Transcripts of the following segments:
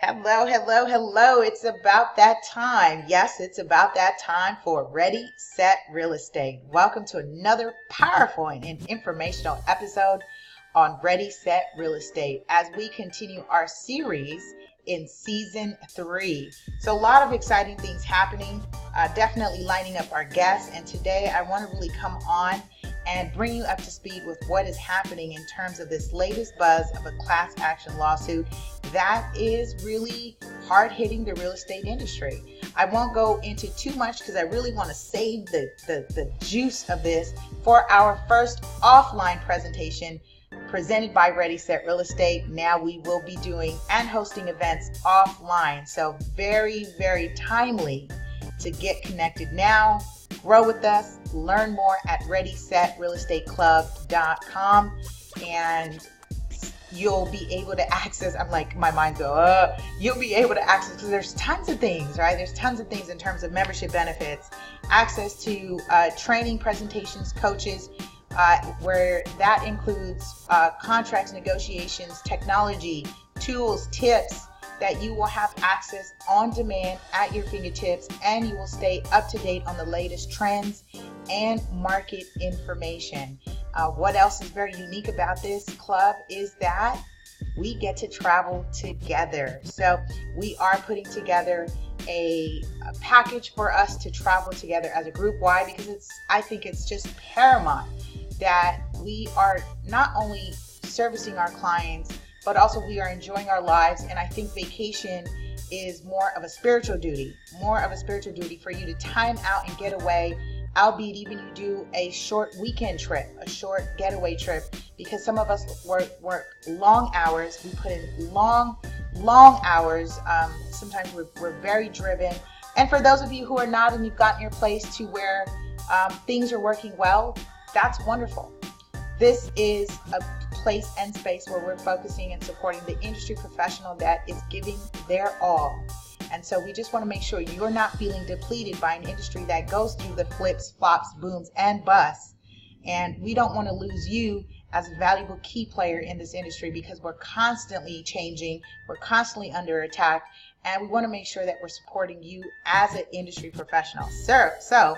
Hello, hello, hello. It's about that time. Yes, it's about that time for Ready, Set, Real Estate. Welcome to another powerful and informational episode on Ready, Set, Real Estate as we continue our series in season 3. So a lot of exciting things happening, definitely lining up our guests. And today I want to really come on and bring you up to speed with what is happening in terms of this latest buzz of a class action lawsuit that is really hard hitting the real estate industry. I won't go into too much because I really want to save the juice of this for our first offline presentation presented by Ready, Set, Real Estate. Now we will be doing and hosting events offline. So very, very timely to get connected now. Grow with us, learn more at readysetrealestateclub.com, and you'll be able to access, I'm like, my mind go, you'll be able to access, because there's tons of things, right? There's tons of things in terms of membership benefits, access to training, presentations, coaches, where that includes contracts, negotiations, technology, tools, tips, that you will have access on demand at your fingertips, and you will stay up to date on the latest trends and market information. What else is very unique about this club is that we get to travel together. So we are putting together a package for us to travel together as a group. Why? Because I think it's just paramount that we are not only servicing our clients, but also we are enjoying our lives. And I think vacation is more of a spiritual duty for you to time out and get away, albeit even you do a short weekend trip, a short getaway trip, because some of us work long hours. We put in long hours. Sometimes we're very driven. And for those of you who are not, and you've gotten your place to where things are working well, that's wonderful. This is a place and space where we're focusing and supporting the industry professional that is giving their all. And so we just want to make sure you're not feeling depleted by an industry that goes through the flips, flops, booms, and busts. And we don't want to lose you as a valuable key player in this industry, because we're constantly changing, we're constantly under attack, and we want to make sure that we're supporting you as an industry professional. So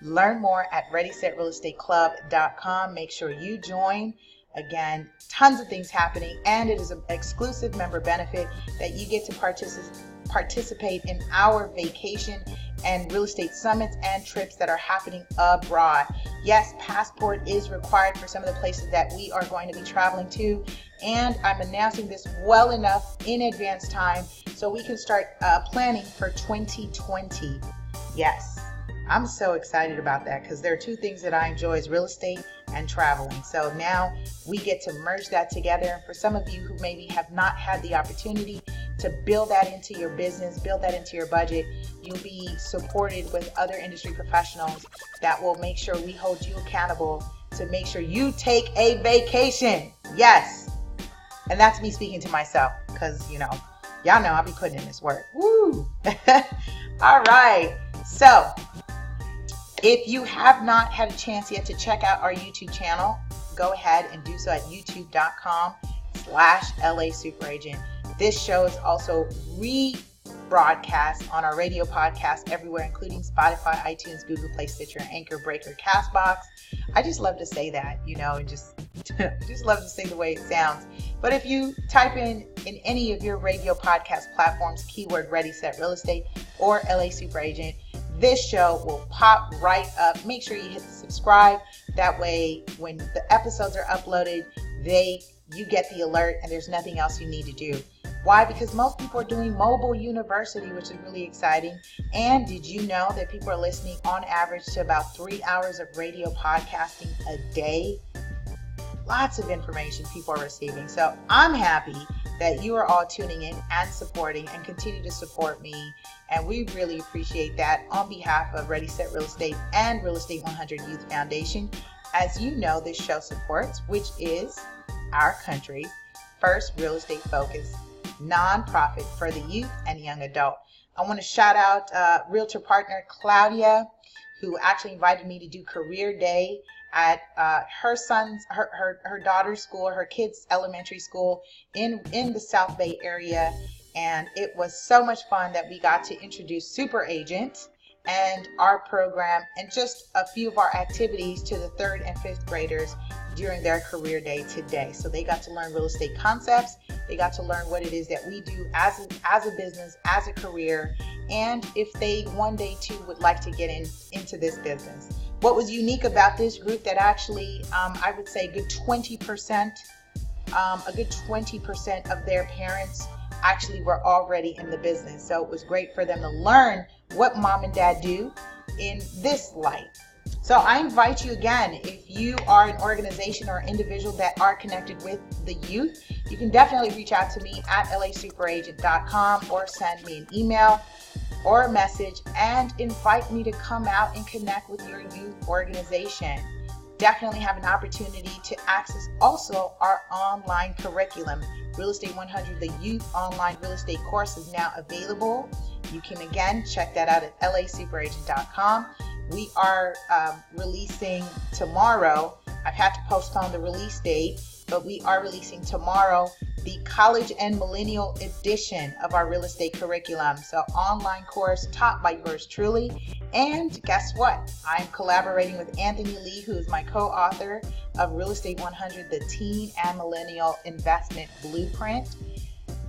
learn more at readysetrealestateclub.com. Make sure you join. Again, tons of things happening, and it is an exclusive member benefit that you get to participate in our vacation and real estate summits and trips that are happening abroad. Yes, passport is required for some of the places that we are going to be traveling to, and I'm announcing this well enough in advance time so we can start planning for 2020. Yes, I'm so excited about that, because there are two things that I enjoy, is real estate and traveling. So now we get to merge that together. And for some of you who maybe have not had the opportunity to build that into your business, build that into your budget, you'll be supported with other industry professionals that will make sure we hold you accountable to make sure you take a vacation. Yes. And that's me speaking to myself, because, y'all know I'll be putting in this work. Woo. All right. So if you have not had a chance yet to check out our YouTube channel, go ahead and do so at youtube.com/lasuperagent. This show is also rebroadcast on our radio podcast everywhere, including Spotify, iTunes, Google Play, Stitcher, Anchor, Breaker, Castbox. I just love to say that, and just love to say the way it sounds. But if you type in any of your radio podcast platforms, keyword Ready, Set, Real Estate or LA Super Agent, this show will pop right up. Make sure you hit the subscribe. That way, when the episodes are uploaded, you get the alert, and there's nothing else you need to do. Why? Because most people are doing mobile university, which is really exciting. And did you know that people are listening on average to about 3 hours of radio podcasting a day? Lots of information people are receiving. So I'm happy that you are all tuning in and supporting, and continue to support me. And we really appreciate that on behalf of Ready, Set, Real Estate and Real Estate 100 Youth Foundation. As you know, this show supports, which is our country's first real estate focused nonprofit for the youth and young adult. I want to shout out realtor partner Claudia, who actually invited me to do career day at her daughter's school, her kids' elementary school in the South Bay area. And it was so much fun that we got to introduce Super Agent and our program and just a few of our activities to the 3rd and 5th graders during their career day today. So they got to learn real estate concepts. They got to learn what it is that we do as a business, as a career, and if they one day too would like to get into this business. What was unique about this group that actually, I would say a good 20% of their parents actually were already in the business. So it was great for them to learn what mom and dad do in this light. So I invite you again, if you are an organization or individual that are connected with the youth, you can definitely reach out to me at lasuperagent.com or send me an email or a message and invite me to come out and connect with your youth organization. Definitely have an opportunity to access also our online curriculum. Real Estate 100, the youth online real estate course, is now available. You can again check that out at lasuperagent.com. We are releasing tomorrow. I've had to postpone the release date, but we are releasing tomorrow the college and millennial edition of our real estate curriculum. So online course taught by yours truly. And guess what? I'm collaborating with Anthony Lee, who is my co-author of Real Estate 100, the Teen and Millennial Investment Blueprint,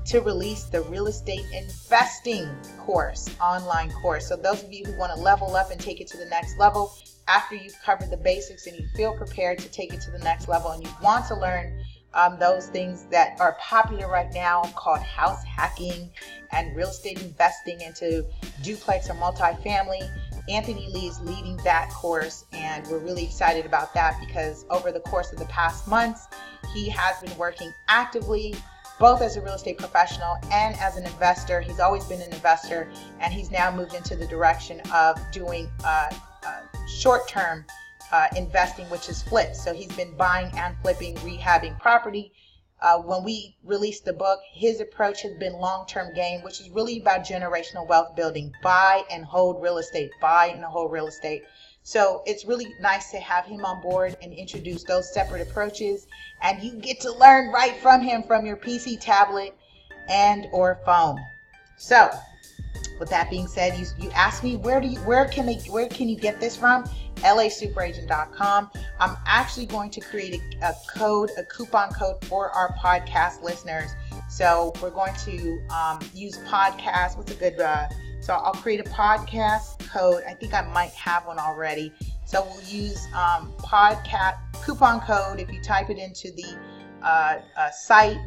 to release the real estate investing course, online course. So those of you who want to level up and take it to the next level, after you've covered the basics and you feel prepared to take it to the next level and you want to learn those things that are popular right now called house hacking and real estate investing into duplex or multifamily, Anthony Lee is leading that course, and we're really excited about that because over the course of the past months, he has been working actively both as a real estate professional and as an investor. He's always been an investor, and he's now moved into the direction of doing short-term investing, which is flips. So he's been buying and flipping, rehabbing property. When we released the book, his approach has been long-term gain, which is really about generational wealth building. Buy and hold real estate. Buy and hold real estate. So it's really nice to have him on board and introduce those separate approaches. And you get to learn right from him from your PC, tablet, and or phone. So with that being said, you asked me where can you get this from? lasuperagent.com. I'm actually going to create a coupon code for our podcast listeners. So we're going to use podcast. What's a good? So I'll create a podcast code. I think I might have one already. So we'll use podcast coupon code. If you type it into the site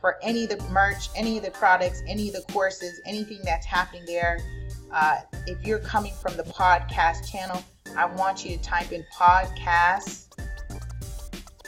for any of the merch, any of the products, any of the courses, anything that's happening there. If you're coming from the podcast channel, I want you to type in podcast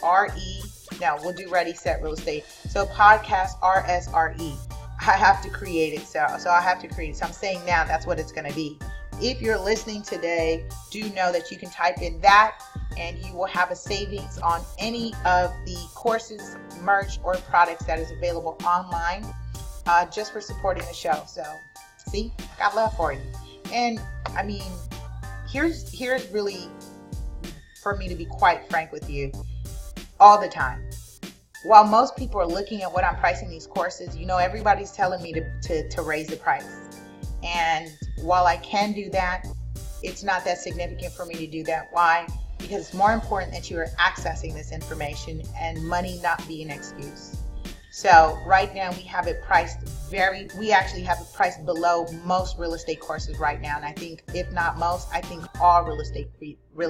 RE. Now we'll do Ready, Set, Real Estate. So podcast RSRE. I have to create it. So I have to create it. So I'm saying now that's what it's going to be. If you're listening today, do know that you can type in that and you will have a savings on any of the courses, merch, or products that is available online just for supporting the show. So see, I got love for you. And I mean, here's really, for me to be quite frank with you, all the time. While most people are looking at what I'm pricing these courses, you know, everybody's telling me to raise the price. And while I can do that, it's not that significant for me to do that. Why? Because it's more important that you are accessing this information and money not be an excuse. So right now we have it priced we actually have it priced below most real estate courses right now. And I think if not most, I think all real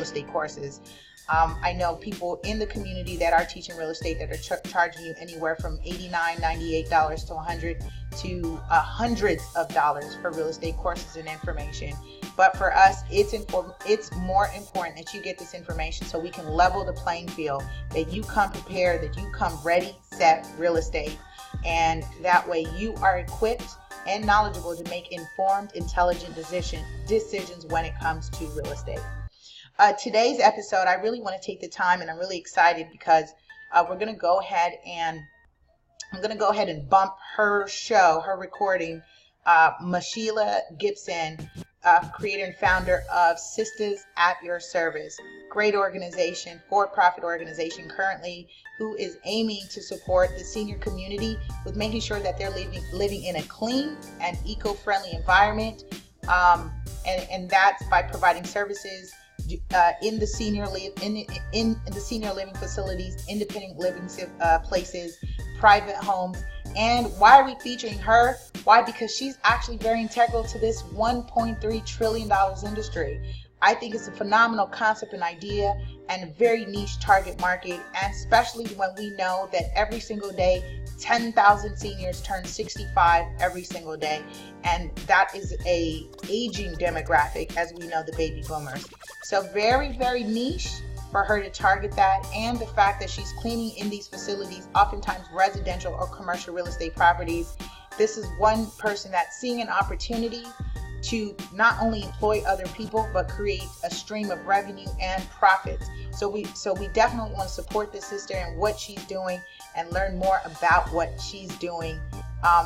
estate courses. I know people in the community that are teaching real estate that are charging you anywhere from $89, $98 to $100 to hundreds of dollars for real estate courses and information. But for us, it's more important that you get this information so we can level the playing field, that you come prepared, that you come ready, set, real estate. And that way you are equipped and knowledgeable to make informed, intelligent decisions when it comes to real estate. Today's episode, I really want to take the time, and I'm really excited because we're going to go ahead and bump her show, her recording, Mashila Gibson, creator and founder of Sisters at Your Service. Great organization, for-profit organization currently, who is aiming to support the senior community with making sure that they're living in a clean and eco-friendly environment. And that's by providing services in the senior living facilities, independent living places, private homes. And why are we featuring her? Why? Because she's actually very integral to this $1.3 trillion industry. I think it's a phenomenal concept and idea, and a very niche target market, and especially when we know that every single day 10,000 seniors turn 65 every single day, and that is a aging demographic, as we know, the baby boomers. So very, very niche for her to target that, and the fact that she's cleaning in these facilities, oftentimes residential or commercial real estate properties. This is one person that's seeing an opportunity to not only employ other people, but create a stream of revenue and profits. So we definitely want to support this sister and what she's doing, and learn more about what she's doing,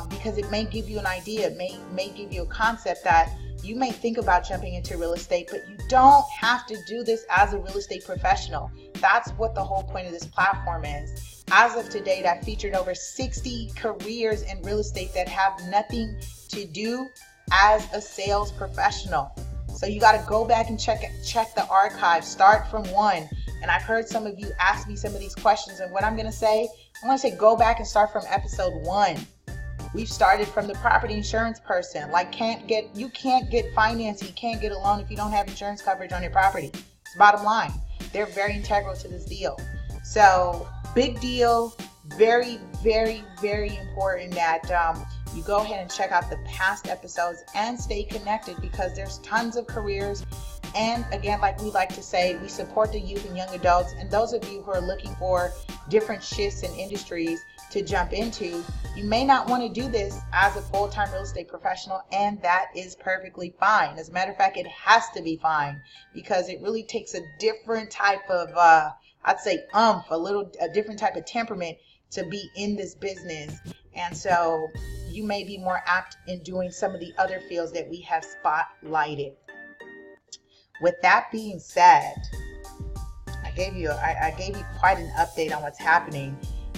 because it may give you an idea, it may give you a concept that you may think about jumping into real estate, but you don't have to do this as a real estate professional. That's what the whole point of this platform is. As of today, I've featured over 60 careers in real estate that have nothing to do as a sales professional. So you got to go back and check the archive, start from one. And I've heard some of you ask me some of these questions, and what I'm going to say go back and start from episode 1. We've started from the property insurance person. Like, you can't get financing, you can't get a loan if you don't have insurance coverage on your property. It's bottom line. They're very integral to this deal. So big deal, very, very, very important that you go ahead and check out the past episodes and stay connected, because there's tons of careers. And again, like we like to say, we support the youth and young adults, and those of you who are looking for different shifts in industries to jump into, you may not want to do this as a full-time real estate professional, and that is perfectly fine. As a matter of fact, it has to be fine, because it really takes a different type of, I'd say a different type of temperament to be in this business. And so you may be more apt in doing some of the other fields that we have spotlighted. With that being said, I gave you quite an update on what's happening.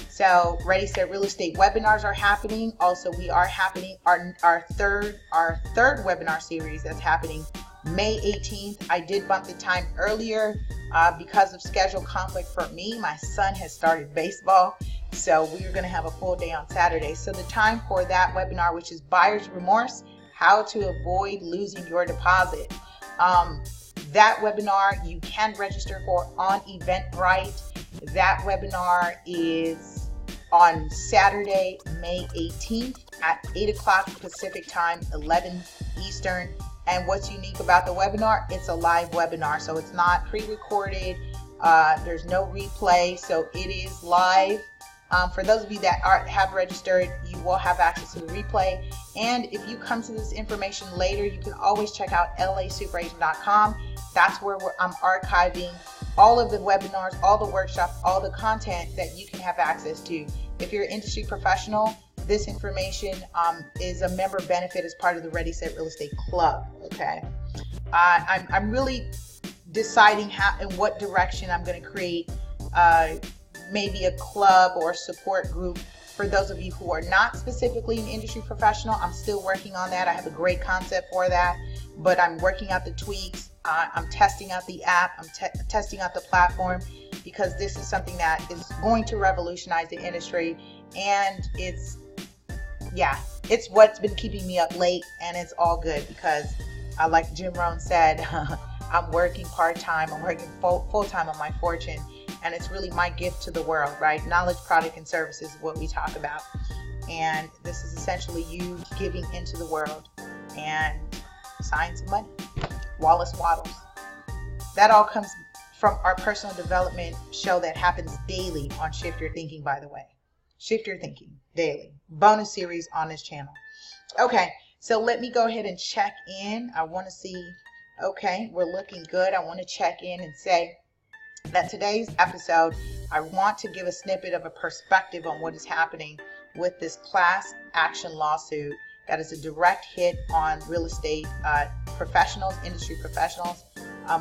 So Ready Set Real Estate webinars are happening. Also, we are happening our third webinar series that's happening May 18th. I did bump the time earlier because of schedule conflict for me. My son has started baseball, so we are going to have a full day on Saturday. So the time for that webinar, which is Buyer's Remorse, How to Avoid Losing Your Deposit. That webinar you can register for on Eventbrite. That webinar is on Saturday, May 18th at 8 o'clock Pacific time, 11 Eastern. And what's unique about the webinar, it's a live webinar, so it's not pre-recorded. There's no replay, so it is live. For those of you that have registered, you will have access to the replay. And if you come to this information later, you can always check out lasuperagent.com. That's where I'm archiving all of the webinars, all the workshops, all the content that you can have access to. If you're an industry professional, this information is a member benefit as part of the Ready Set Real Estate Club. Okay, I'm really deciding how and what direction I'm going to create. Maybe a club or support group for those of you who are not specifically an industry professional. I'm still working on that. I have a great concept for that, but I'm working out the tweaks. I'm testing out the app. I'm testing out the platform, because this is something that is going to revolutionize the industry. And it's what's been keeping me up late, and it's all good because, like Jim Rohn said, I'm working part-time. I'm working full-time on my fortune. And it's really my gift to the world, right? Knowledge, product, and services is what we talk about. And this is essentially you giving into the world. And science and money. Wallace Waddles. That all comes from our personal development show that happens daily on Shift Your Thinking, by the way. Shift Your Thinking, daily. Bonus series on this channel. Okay, so let me go ahead and check in. I want to see, okay, we're looking good. I want to check in and say that today's episode, I want to give a snippet of a perspective on what is happening with this class action lawsuit that is a direct hit on real estate professionals, industry professionals.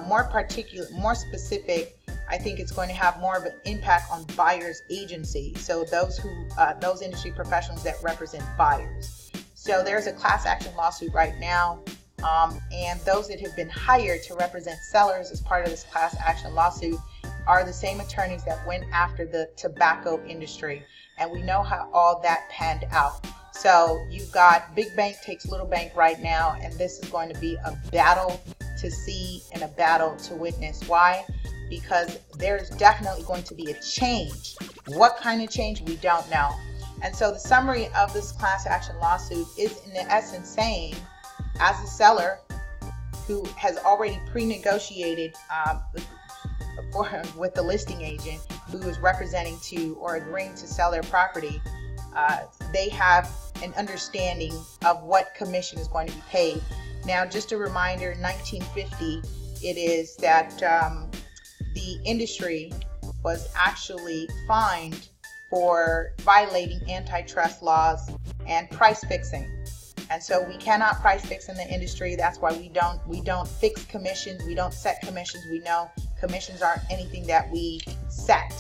More specific, I think it's going to have more of an impact on buyers agency. So those industry professionals that represent buyers. So there's a class action lawsuit right now, and those that have been hired to represent sellers as part of this class action lawsuit are the same attorneys that went after the tobacco industry. And we know how all that panned out. So you've got big bank takes little bank right now, and this is going to be a battle to see and a battle to witness. Why? Because there's definitely going to be a change. What kind of change? We don't know. And so the summary of this class action lawsuit is in essence saying, as a seller who has already pre-negotiated with the listing agent who is representing to or agreeing to sell their property, they have an understanding of what commission is going to be paid. Now, just a reminder, 1950, it is that the industry was actually fined for violating antitrust laws and price fixing. And so we cannot price fix in the industry. That's why we don't fix commissions. We don't set commissions. We know commissions aren't anything that we set.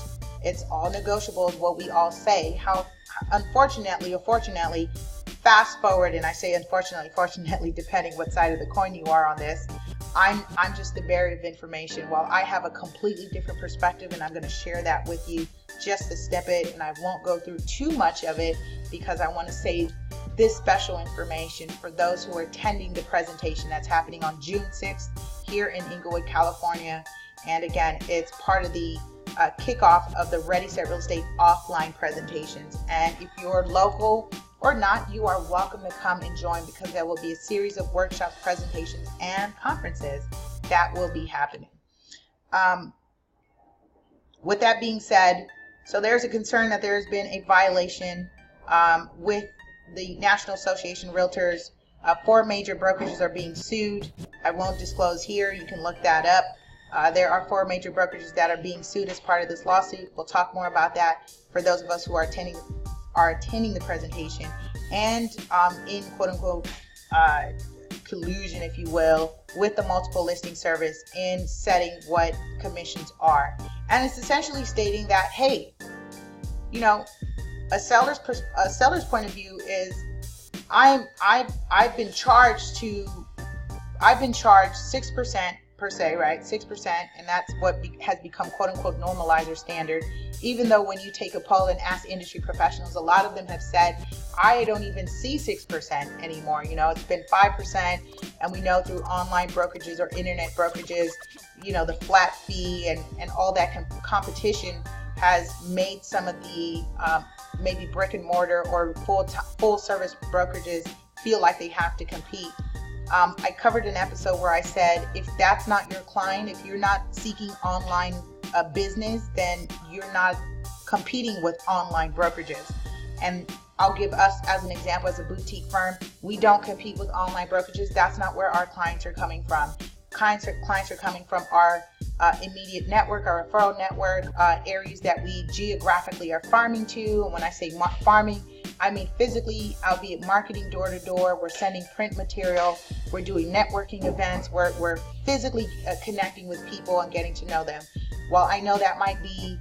It's all negotiable is what we all say. How unfortunately or fortunately, fast forward, and I say unfortunately, fortunately, depending what side of the coin you are on this, I'm just the bearer of information. While I have a completely different perspective, and I'm going to share that with you, just a snippet, and I won't go through too much of it because I want to save this special information for those who are attending the presentation that's happening on June 6th here in Inglewood, California. And again, it's part of the kickoff of the Ready Set Real Estate offline presentations. And if you're local or not, you are welcome to come and join, because there will be a series of workshops, presentations, and conferences that will be happening. With that being said, so there's a concern that there has been a violation with the National Association of Realtors. 4 major brokerages are being sued. I won't disclose here. You can look that up. There are 4 major brokerages that are being sued as part of this lawsuit. We'll talk more about that for those of us who are attending the presentation, and in quote-unquote collusion, if you will, with the multiple listing service in setting what commissions are. And it's essentially stating that, hey, you know, a seller's point of view is I've been charged 6% per se, right? 6%, and that's what has become quote-unquote normalized or standard. Even though when you take a poll and ask industry professionals, a lot of them have said, I don't even see 6% anymore. You know, it's been 5%, and we know through online brokerages or internet brokerages, you know, the flat fee and all that competition has made some of the maybe brick and mortar or full service brokerages feel like they have to compete. I covered an episode where I said, if that's not your client, if you're not seeking online business, then you're not competing with online brokerages. And I'll give us as an example, as a boutique firm, we don't compete with online brokerages. That's not where our clients are coming from. Clients are coming from our immediate network, our referral network, areas that we geographically are farming to. And when I say farming, I mean physically, albeit marketing door to door. We're sending print material. We're doing networking events. We're physically connecting with people and getting to know them. While I know that might be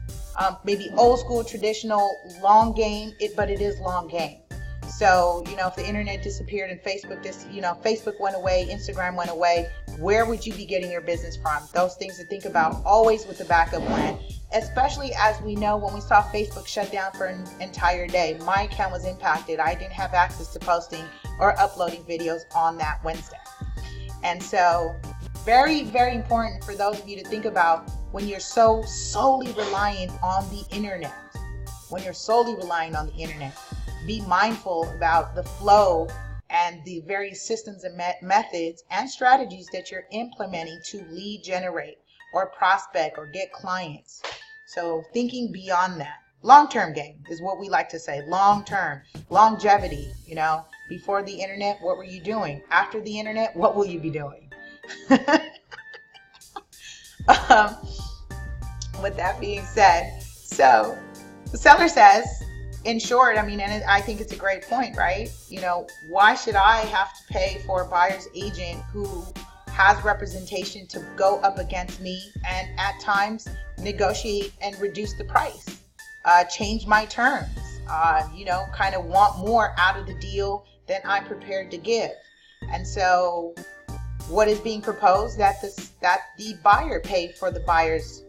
maybe old school, traditional, long game, but it is long game. So, you know, if the internet disappeared and Facebook went away, Instagram went away, where would you be getting your business from? Those things to think about, always with the backup plan, especially as we know when we saw Facebook shut down for an entire day. My account was impacted. I didn't have access to posting or uploading videos on that Wednesday. And so very, very important for those of you to think about when you're so solely reliant on the internet. When you're solely relying on the internet, be mindful about the flow and the various systems and methods and strategies that you're implementing to lead generate or prospect or get clients. So thinking beyond that. Long-term game is what we like to say. Long-term, longevity. You know, before the internet, what were you doing? After the internet, what will you be doing? With that being said, so the seller says, in short, I mean, and I think it's a great point, right? You know, why should I have to pay for a buyer's agent who has representation to go up against me and at times negotiate and reduce the price, change my terms, you know, kind of want more out of the deal than I'm prepared to give. And so what is being proposed that the buyer pay for the buyer's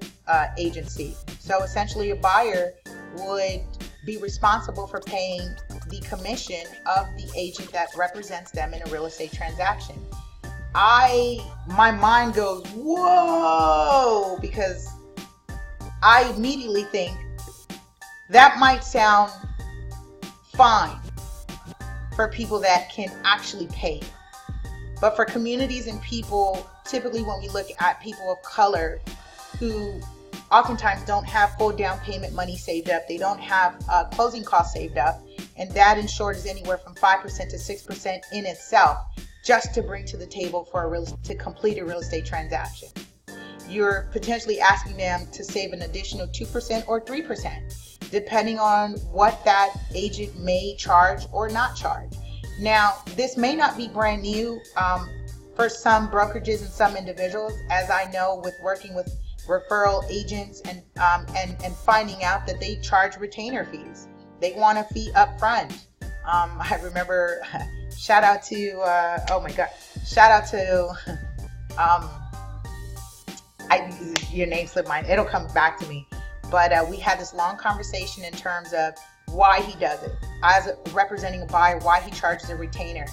agency. So essentially a buyer would be responsible for paying the commission of the agent that represents them in a real estate transaction. My mind goes, whoa, because I immediately think that might sound fine for people that can actually pay. But for communities and people, typically when we look at people of color who oftentimes don't have full down payment money saved up, they don't have closing costs saved up, and that in short is anywhere from 5% to 6% in itself, just to bring to the table to complete a real estate transaction. You're potentially asking them to save an additional 2% or 3%, depending on what that agent may charge or not charge. Now, this may not be brand new for some brokerages and some individuals, as I know with working with referral agents and finding out that they charge retainer fees. They want a fee up front. I remember, shout out to your name slipped mine. It'll come back to me. But we had this long conversation in terms of why he does it. As representing a buyer, why he charges a retainer.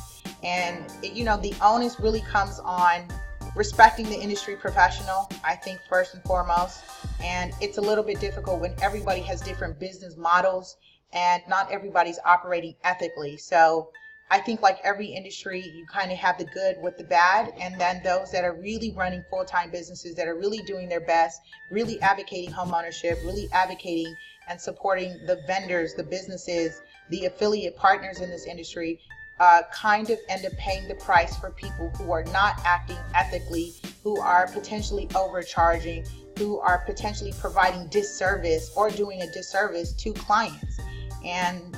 And, you know, the onus really comes on respecting the industry professional, I think, first and foremost. And it's a little bit difficult when everybody has different business models and not everybody's operating ethically. So I think like every industry, you kind of have the good with the bad, and then those that are really running full-time businesses that are really doing their best, really advocating homeownership, really advocating and supporting the vendors, the businesses, the affiliate partners in this industry, kind of end up paying the price for people who are not acting ethically, who are potentially overcharging, who are potentially providing disservice or doing a disservice to clients. And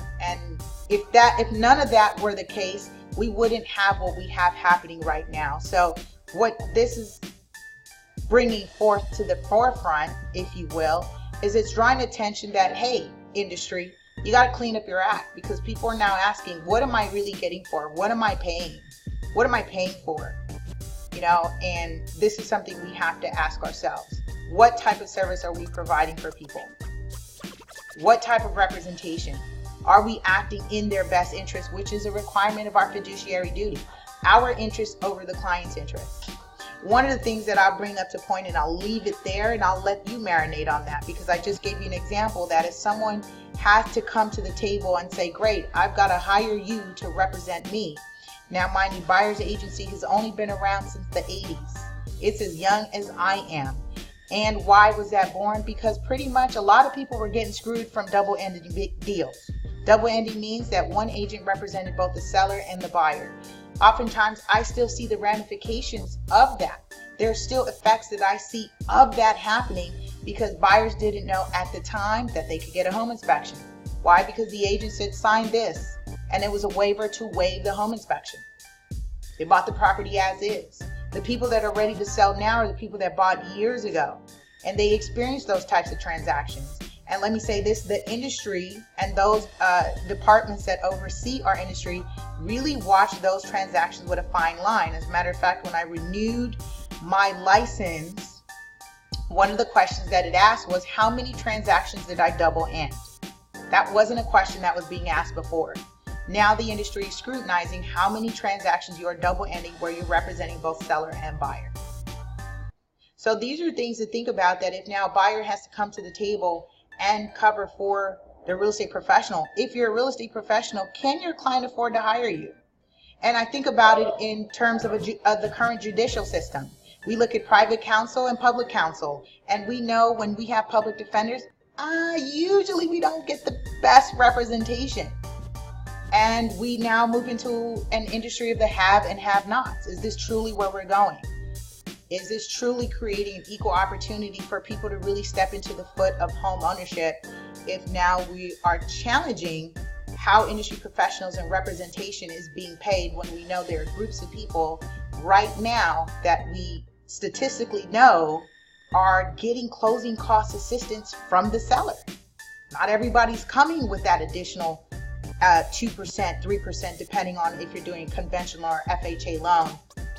if none of that were the case, we wouldn't have what we have happening right now. So what this is bringing forth to the forefront, if you will, is it's drawing attention that, hey, industry, you got to clean up your act, because people are now asking, what am I really getting for? What am I paying? What am I paying for? You know, and this is something we have to ask ourselves. What type of service are we providing for people? What type of representation? Are we acting in their best interest, which is a requirement of our fiduciary duty? Our interest over the client's interest. One of the things that I'll bring up to point, and I'll leave it there and I'll let you marinate on that, because I just gave you an example that if someone has to come to the table and say, great, I've got to hire you to represent me. Now, mind you, buyer's agency has only been around since the 80s. It's as young as I am. And why was that born? Because pretty much a lot of people were getting screwed from double-ended deals. Double-ending means that one agent represented both the seller and the buyer. Oftentimes, I still see the ramifications of that. There's still effects that I see of that happening because buyers didn't know at the time that they could get a home inspection. Why? Because the agent said, sign this, and it was a waiver to waive the home inspection. They bought the property as is. The people that are ready to sell now are the people that bought years ago, and they experienced those types of transactions. And let me say this, the industry and those departments that oversee our industry really watch those transactions with a fine line. As a matter of fact, when I renewed my license, one of the questions that it asked was, how many transactions did I double end? That wasn't a question that was being asked before. Now the industry is scrutinizing how many transactions you are double ending where you're representing both seller and buyer. So these are things to think about, that if now a buyer has to come to the table and cover for the real estate professional, if you're a real estate professional, can your client afford to hire you? And I think about it in terms of the current judicial system. We look at private counsel and public counsel, and we know when we have public defenders, usually we don't get the best representation. And we now move into an industry of the have and have-nots. Is this truly where we're going? Is this truly creating an equal opportunity for people to really step into the foot of home ownership if now we are challenging how industry professionals and representation is being paid when we know there are groups of people right now that we statistically know are getting closing cost assistance from the seller. Not everybody's coming with that additional 2%, 3%, depending on if you're doing conventional or FHA loan,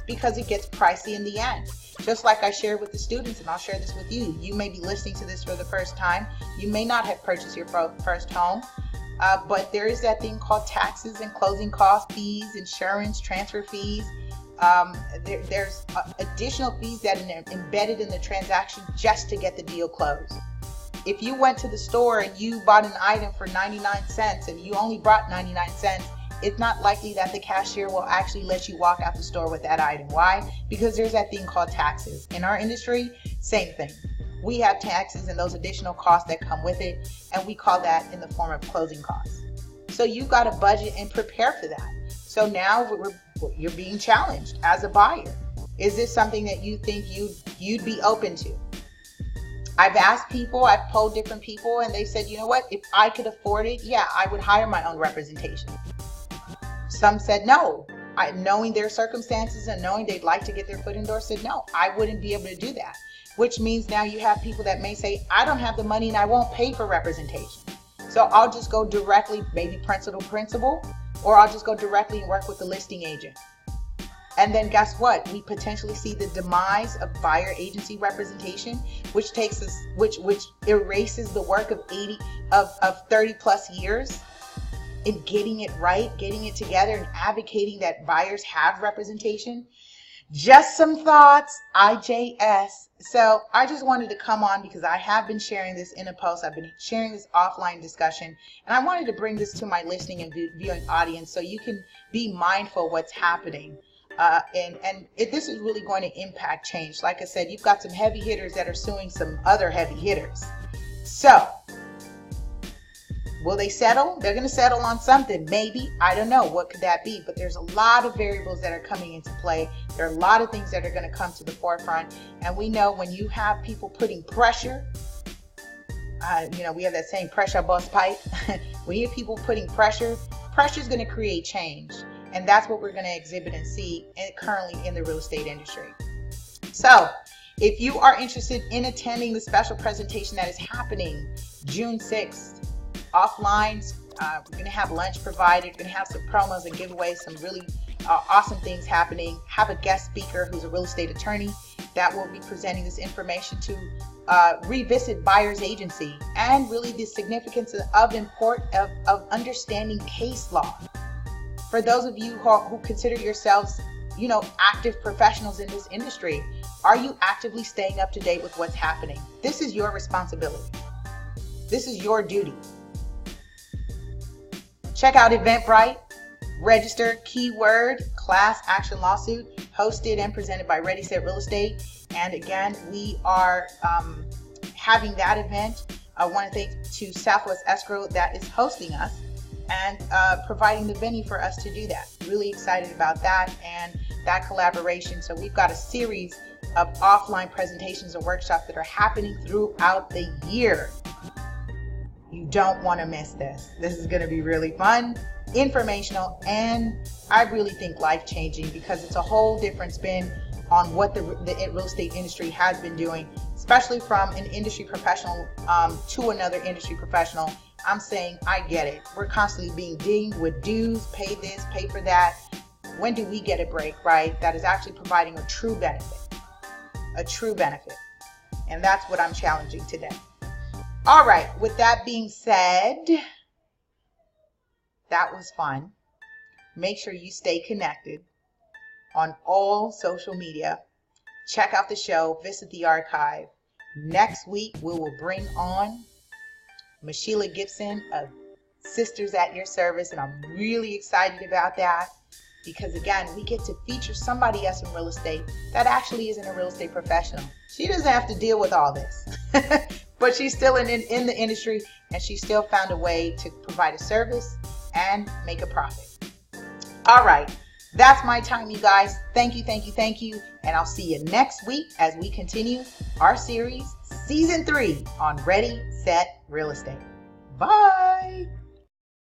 because it gets pricey in the end. Just like I shared with the students, and I'll share this with you. You may be listening to this for the first time. You may not have purchased your first home, but there is that thing called taxes and closing cost fees, insurance, transfer fees. There's additional fees that are embedded in the transaction just to get the deal closed. If you went to the store and you bought an item for 99 cents and you only brought 99 cents, it's not likely that the cashier will actually let you walk out the store with that item. Why? Because there's that thing called taxes. In our industry, same thing. We have taxes and those additional costs that come with it, and we call that in the form of closing costs. So you've got to budget and prepare for that. So now you're being challenged as a buyer. Is this something that you think you'd be open to? I've asked people, I've polled different people, and they said, you know what, if I could afford it, yeah, I would hire my own representation. Some said no. Knowing their circumstances and knowing they'd like to get their foot in the door, said no, I wouldn't be able to do that. Which means now you have people that may say, I don't have the money and I won't pay for representation. So I'll just go directly, maybe principal, or I'll just go directly and work with the listing agent. And then guess what? We potentially see the demise of buyer agency representation, which takes us, which erases the work of 30 plus years in getting it right, getting it together, and advocating that buyers have representation. Just some thoughts, IJS. So I just wanted to come on because I have been sharing this in a post. I've been sharing this offline discussion, and I wanted to bring this to my listening and viewing audience so you can be mindful of what's happening. This is really going to impact change. Like I said, you've got some heavy hitters that are suing some other heavy hitters. So will they settle? They're going to settle on something, maybe. I don't know. What could that be? But there's a lot of variables that are coming into play. There are a lot of things that are going to come to the forefront. And we know when you have people putting pressure, we have that saying, pressure busts pipe. When you have people putting pressure is going to create change. And that's what we're going to exhibit and see currently in the real estate industry. So if you are interested in attending the special presentation that is happening June 6th, offline, we're going to have lunch provided, we're going to have some promos and giveaways, some really awesome things happening. Have a guest speaker who's a real estate attorney that will be presenting this information to revisit buyer's agency and really the significance of understanding case law. For those of you who consider yourselves, active professionals in this industry, are you actively staying up to date with what's happening? This is your responsibility. This is your duty. Check out Eventbrite, register, keyword, class action lawsuit, hosted and presented by Ready Set Real Estate. And again, we are having that event. I want to thank to Southwest Escrow that is hosting us and providing the venue for us to do that. Really excited about that and that collaboration. So we've got a series of offline presentations and workshops that are happening throughout the year. You don't want to miss this. This is going to be really fun, informational, and I really think life-changing because it's a whole different spin on what the real estate industry has been doing, especially from an industry professional to another industry professional. I'm saying I get it. We're constantly being dinged with dues, pay this, pay for that. When do we get a break, right? That is actually providing a true benefit. A true benefit. And that's what I'm challenging today. All right, with that being said, that was fun. Make sure you stay connected on all social media. Check out the show, visit the archive. Next week, we will bring on Sheila Gibson of Sisters at Your Service, and I'm really excited about that because, again, we get to feature somebody else in real estate that actually isn't a real estate professional. She doesn't have to deal with all this, but she's still in the industry, and she still found a way to provide a service and make a profit. All right, that's my time, you guys. Thank you, and I'll see you next week as we continue our series, Season 3 on Ready, Set, Real Estate. Bye.